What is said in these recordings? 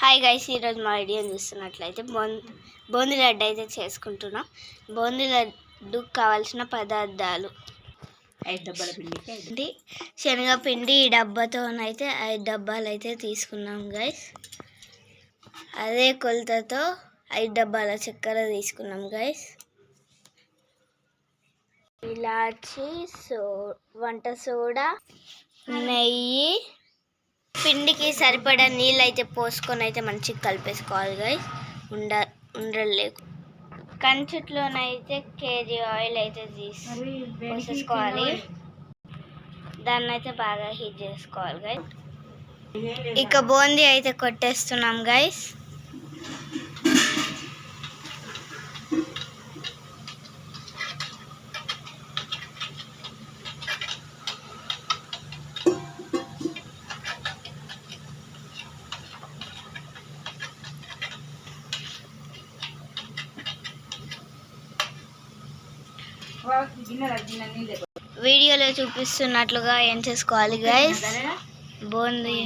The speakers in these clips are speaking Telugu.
హాయ్ గైస్, ఈరోజు మా వీడియోని చూస్తున్నట్లయితే బూందీ లడ్డు అయితే చేసుకుంటున్నాం. బూందీ లడ్డు కావాల్సిన పదార్థాలు: 5 డబ్బాల పిండి, శనగపిండి. ఈ డబ్బాతోనైతే 5 డబ్బాలు అయితే తీసుకున్నాం గైస్. అదే కొలతతో 5 డబ్బాల చక్కెర తీసుకున్నాం గైస్. ఇలాచి, వంట సోడా, నెయ్యి, పిండికి సరిపడా నీళ్ళు అయితే పోసుకొని అయితే మంచిగా కలిపేసుకోవాలి గైస్. ఉండలేకు కంచుట్లోనైతే కేజీ ఆయిల్ అయితే పోసేసుకోవాలి. దాన్ని అయితే బాగా హీట్ చేసుకోవాలి గైస్. ఇక బూందీ అయితే కొట్టేస్తున్నాం గైస్. వీడియోలో చూపిస్తున్నట్లుగా ఏం చేసుకోవాలి గైస్. బూందీ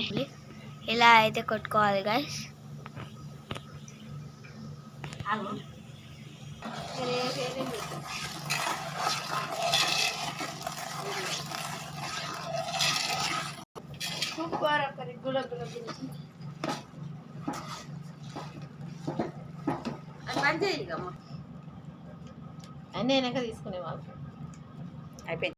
ఇలా అయితే కొట్టుకోవాలి గైస్. అన్నీ వెనక తీసుకునేవాళ్ళు అయిపోయింది.